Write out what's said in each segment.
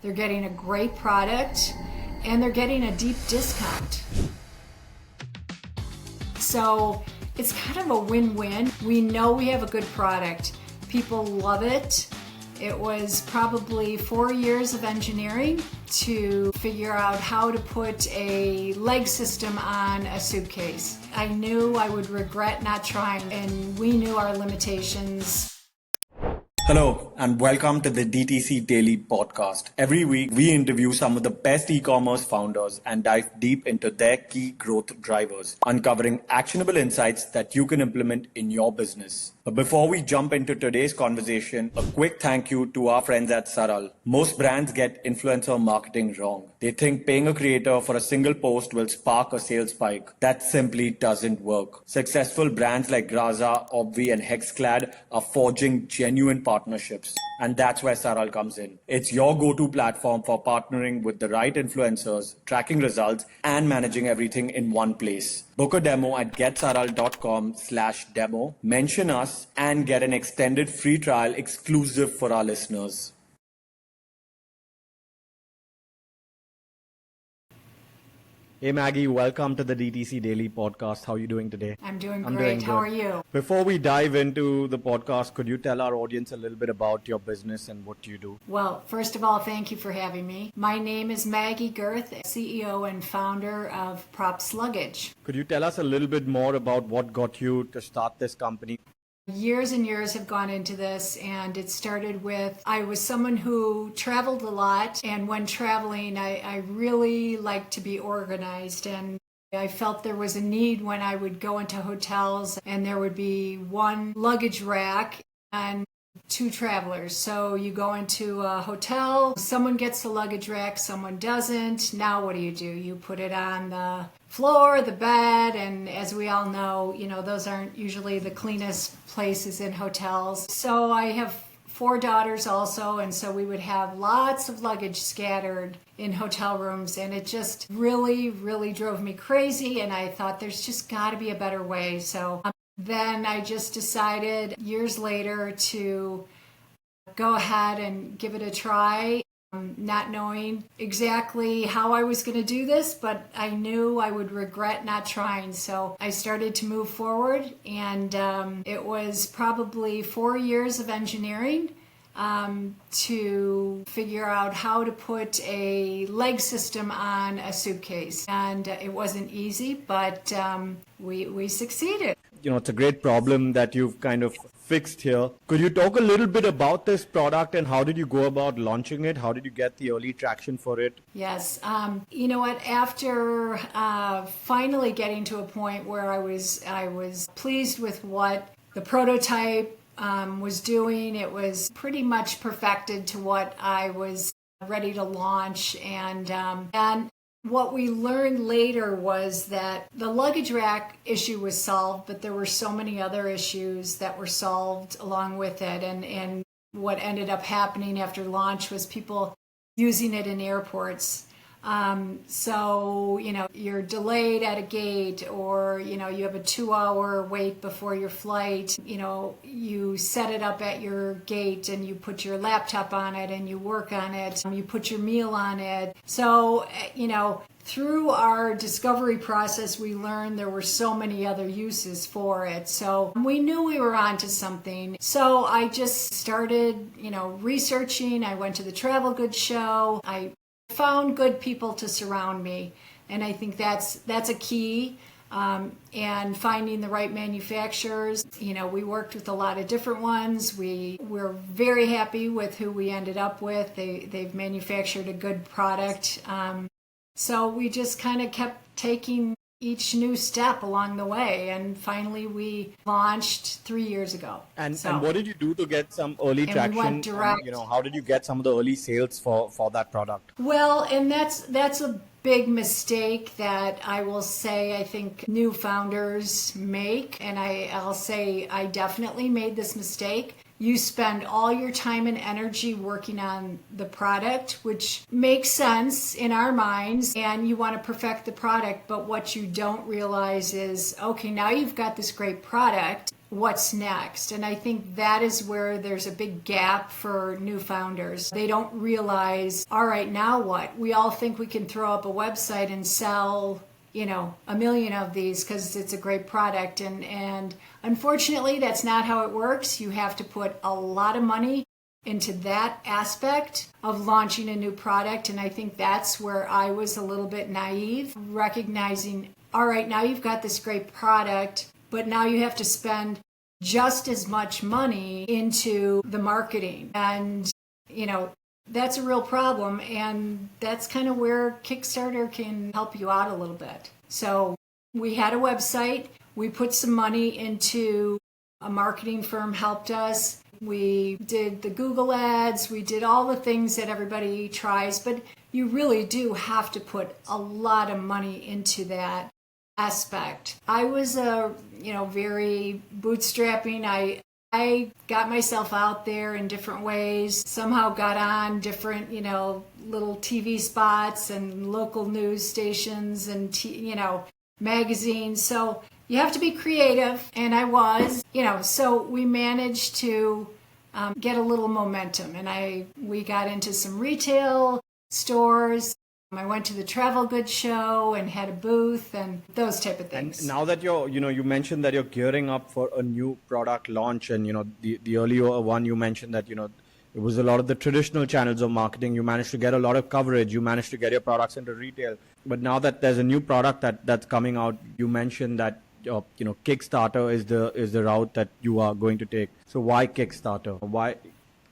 they're getting a great product, and they're getting a deep discount. So it's kind of a win-win. We know we have a good product. People love it. It was probably 4 years of engineering to figure out how to put a leg system on a suitcase. I knew I would regret not trying, and we knew our limitations. Hello and welcome to the DTC Daily Podcast. Every week we interview some of the best e-commerce founders and dive deep into their key growth drivers, uncovering actionable insights that you can implement in your business. But before we jump into today's conversation, a quick thank you to our friends at Saral. Most brands get influencer marketing wrong. They think paying a creator for a single post will spark a sales spike. That simply doesn't work. Successful brands like Graza, Obvi and Hexclad are forging genuine partnerships. And that's where Saral comes in. It's your go-to platform for partnering with the right influencers, tracking results, and managing everything in one place. Book a demo at getsaral.com/demo, mention us, and get an extended free trial exclusive for our listeners. Hey Maggie, welcome to the DTC Daily Podcast. How are you doing today? I'm doing great. How are you? Before we dive into the podcast, could you tell our audience a little bit about your business and what you do? Well, first of all, thank you for having me. My name is Maggie Gerth, CEO and founder of Props Luggage. Could you tell us a little bit more about what got you to start this company? Years and years have gone into this, and it started with I was someone who traveled a lot, and when traveling, I really like to be organized, and I felt there was a need when I would go into hotels and there would be one luggage rack and two travelers. So you go into a hotel, someone gets the luggage rack, someone doesn't. Now what do? You put it on the floor, the bed, and as we all know, those aren't usually the cleanest places in hotels. So I have 4 daughters also, and so we would have lots of luggage scattered in hotel rooms, and it just really, really drove me crazy, and I thought there's just got to be a better way. So then I just decided years later to go ahead and give it a try. Not knowing exactly how I was going to do this, but I knew I would regret not trying. So I started to move forward, and it was probably 4 years of engineering to figure out how to put a leg system on a suitcase. And it wasn't easy, but we succeeded. It's a great problem that you've kind of fixed here. Could you talk a little bit about this product and how did you go about launching it? How did you get the early traction for it? Yes. You know what? After finally getting to a point where I was pleased with what the prototype was doing, it was pretty much perfected to what I was ready to launch, and what we learned later was that the luggage rack issue was solved, but there were so many other issues that were solved along with it. And what ended up happening after launch was people using it in airports. So, you're delayed at a gate, or, you have a 2-hour wait before your flight. You set it up at your gate and you put your laptop on it and you work on it. You put your meal on it. So, through our discovery process, we learned there were so many other uses for it. So we knew we were onto something. So I just started, researching. I went to the travel goods show. I found good people to surround me, and I think that's a key. And finding the right manufacturers. We worked with a lot of different ones. We're very happy with who we ended up with. They've manufactured a good product. So we just kind of kept taking each new step along the way, and finally we launched 3 years ago. And what did you do to get some early traction? We went direct. And, how did you get some of the early sales for that product? Well, and that's a big mistake that I will say I think new founders make, and I'll say I definitely made this mistake. You spend all your time and energy working on the product, which makes sense in our minds, and you want to perfect the product, but what you don't realize is, okay, now you've got this great product. what's next. And I think that is where there's a big gap for new founders. They don't realize, all right, now what? We all think we can throw up a website and sell, 1 million of these because it's a great product. And unfortunately, that's not how it works. You have to put a lot of money into that aspect of launching a new product. And I think that's where I was a little bit naive, recognizing, all right, now you've got this great product, but now you have to spend just as much money into the marketing. And, that's a real problem. And that's kind of where Kickstarter can help you out a little bit. So we had a website. We put some money into a marketing firm, helped us. We did the Google ads. We did all the things that everybody tries. But you really do have to put a lot of money into that aspect. I was very bootstrapping. I got myself out there in different ways, somehow got on different, little TV spots and local news stations and, magazines. So you have to be creative. And I was, so we managed to get a little momentum. And we got into some retail stores. I went to the travel goods show and had a booth and those type of things. And now that you mentioned that you're gearing up for a new product launch, and the earlier one you mentioned that it was a lot of the traditional channels of marketing. You managed to get a lot of coverage. You managed to get your products into retail. But now that there's a new product that's coming out, you mentioned that Kickstarter is the route that you are going to take. So why Kickstarter? Why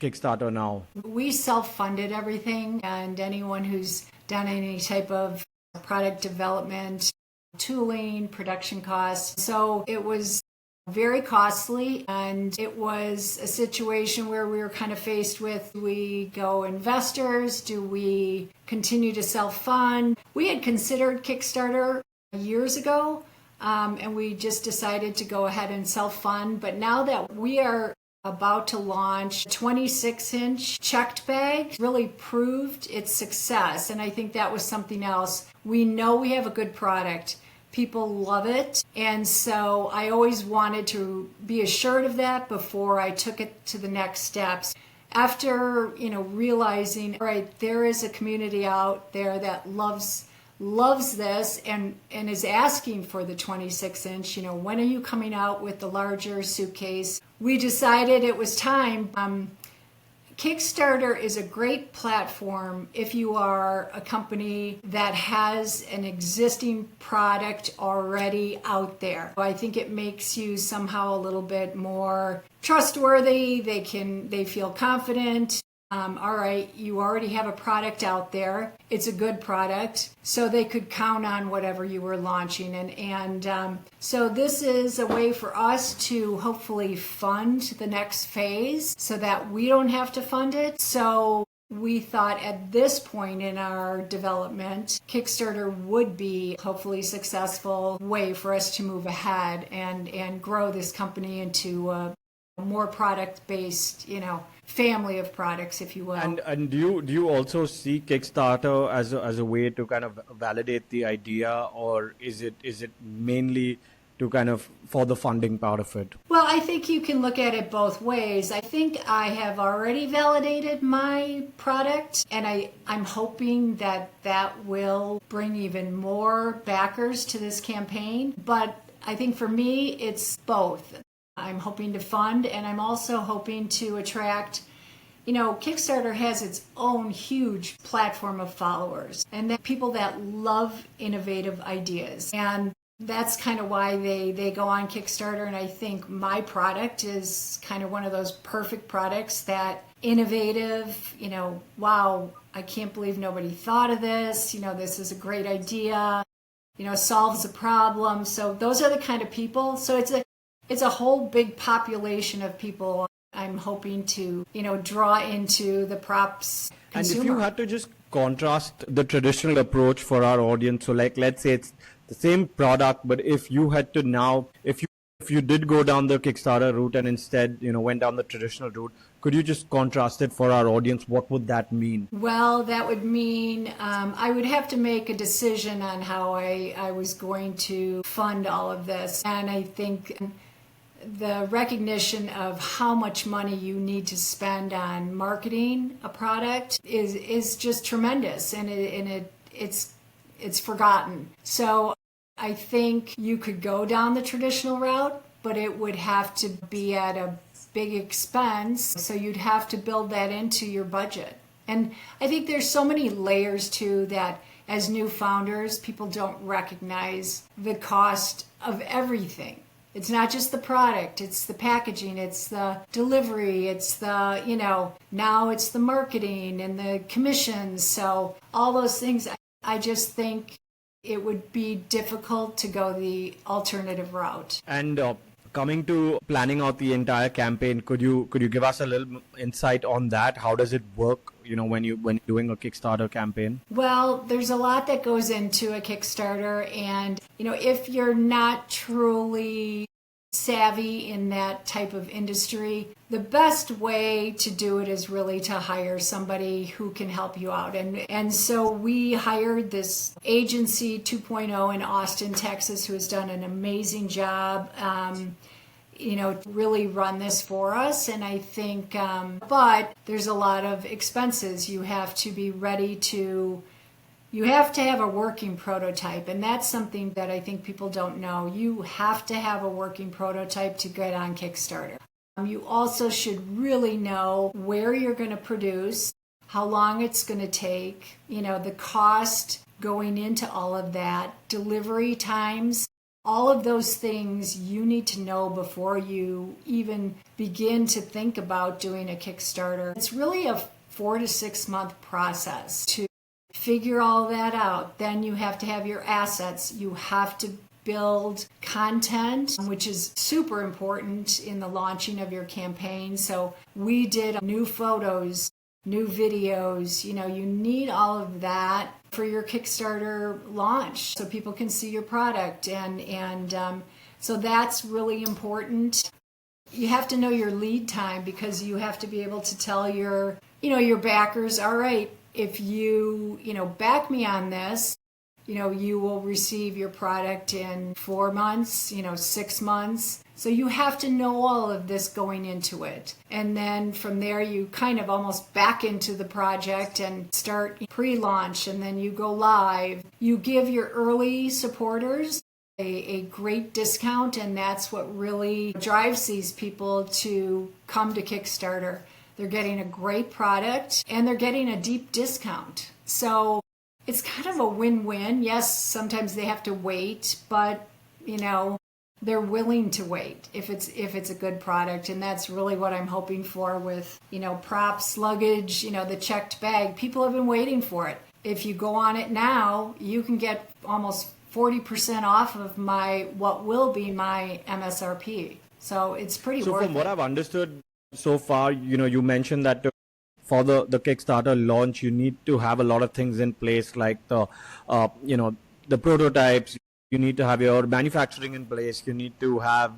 Kickstarter now? We self-funded everything, and anyone who's done any type of product development, tooling, production costs. So it was very costly, and it was a situation where we were kind of faced with, do we go investors? Do we continue to self-fund? We had considered Kickstarter years ago, and we just decided to go ahead and self-fund. But now that we are about to launch a 26-inch checked bag, really proved its success. And I think that was something else. We know we have a good product. People love it. And so I always wanted to be assured of that before I took it to the next steps. After, realizing, all right, there is a community out there that loves this and is asking for the 26-inch, when are you coming out with the larger suitcase? We decided it was time. Kickstarter is a great platform if you are a company that has an existing product already out there. I think it makes you somehow a little bit more trustworthy. They feel confident. All right, you already have a product out there. It's a good product, so they could count on whatever you were launching. And so this is a way for us to hopefully fund the next phase so that we don't have to fund it. So we thought at this point in our development, Kickstarter would be hopefully a successful way for us to move ahead and grow this company into a more product-based, family of products, if you will. And do you also see Kickstarter as a way to kind of validate the idea, or is it mainly to kind of for the funding part of it? Well, I think you can look at it both ways. I think I have already validated my product, and I'm hoping that will bring even more backers to this campaign. But I think for me, it's both. I'm hoping to fund, and I'm also hoping to attract, Kickstarter has its own huge platform of followers and that people that love innovative ideas. And that's kind of why they go on Kickstarter. And I think my product is kind of one of those perfect products that innovative, wow, I can't believe nobody thought of this. This is a great idea, solves a problem. So those are the kind of people. So it's a whole big population of people I'm hoping to, draw into the props consumer. And if you had to just contrast the traditional approach for our audience, so like let's say it's the same product, but if you had to now, if you did go down the Kickstarter route and instead, went down the traditional route, could you just contrast it for our audience? What would that mean? Well, that would mean I would have to make a decision on how I was going to fund all of this. And I think the recognition of how much money you need to spend on marketing a product is just tremendous, and it's forgotten. So I think you could go down the traditional route, but it would have to be at a big expense. So you'd have to build that into your budget. And I think there's so many layers too that as new founders, people don't recognize the cost of everything. It's not just the product, it's the packaging, it's the delivery, it's the, now it's the marketing and the commissions. So all those things, I just think it would be difficult to go the alternative route. And coming to planning out the entire campaign, could you give us a little insight on that? How does it work, when you're doing a Kickstarter campaign? Well, there's a lot that goes into a Kickstarter, and if you're not truly savvy in that type of industry, the best way to do it is really to hire somebody who can help you out. And so we hired this agency 2.0 in Austin, Texas, who has done an amazing job, really run this for us. And I think, but there's a lot of expenses. You have to be ready to You have to have a working prototype, and that's something that I think people don't know. You have to have a working prototype to get on Kickstarter. You also should really know where you're going to produce, how long it's going to take, the cost going into all of that, delivery times, all of those things you need to know before you even begin to think about doing a Kickstarter. It's really a 4 to 6 month process to figure all that out. Then you have to have your assets. You have to build content, which is super important in the launching of your campaign. So we did new photos, new videos. You need all of that for your Kickstarter launch so people can see your product. And so that's really important. You have to know your lead time, because you have to be able to tell your backers, all right, if you back me on this, you will receive your product in 4 months, 6 months. So you have to know all of this going into it. And then from there, you kind of almost back into the project and start pre-launch, and then you go live. You give your early supporters a great discount, and that's what really drives these people to come to Kickstarter. They're getting a great product, and they're getting a deep discount. So it's kind of a win-win. Yes, sometimes they have to wait, but they're willing to wait if it's a good product. And that's really what I'm hoping for with Props Luggage, the checked bag. People have been waiting for it. If you go on it now, you can get almost 40% off of what will be my MSRP. So it's pretty worth it. So from what I've understood so far, you mentioned that for the Kickstarter launch, you need to have a lot of things in place, like the prototypes. You need to have your manufacturing in place. You need to have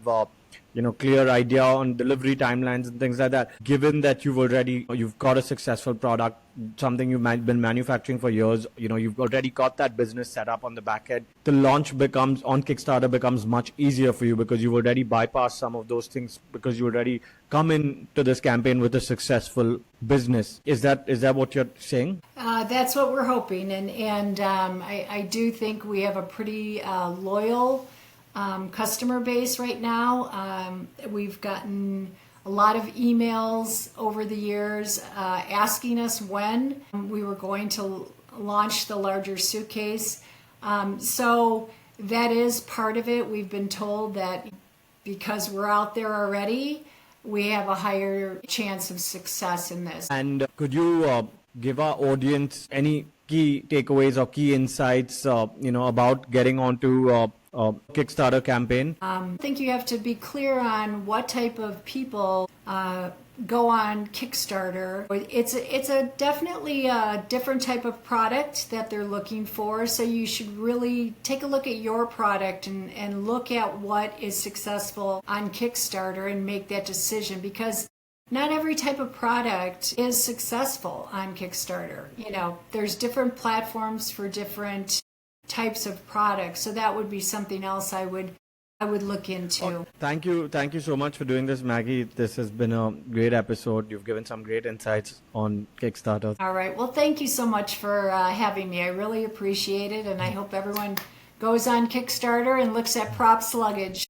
clear idea on delivery timelines and things like that. Given that you've got a successful product, something you've been manufacturing for years, you've already got that business set up on the back end. The launch on Kickstarter becomes much easier for you, because you've already bypassed some of those things, because you already come into this campaign with a successful business. Is that what you're saying? That's what we're hoping, and I do think we have a pretty loyal customer base right now. We've gotten a lot of emails over the years asking us when we were going to launch the larger suitcase. So that is part of it. We've been told that because we're out there already, we have a higher chance of success in this. And could you give our audience any key takeaways or key insights, about getting onto a Kickstarter campaign? I think you have to be clear on what type of people go on Kickstarter. It's definitely a different type of product that they're looking for. So you should really take a look at your product and look at what is successful on Kickstarter and make that decision, because not every type of product is successful on Kickstarter. There's different platforms for different types of products. So that would be something else I would I would look into. Thank you so much for doing this, Maggie. This has been a great episode. You've given some great insights on Kickstarter. All right. Well, thank you so much for having me. I really appreciate it, and I hope everyone goes on Kickstarter and looks at Props Luggage.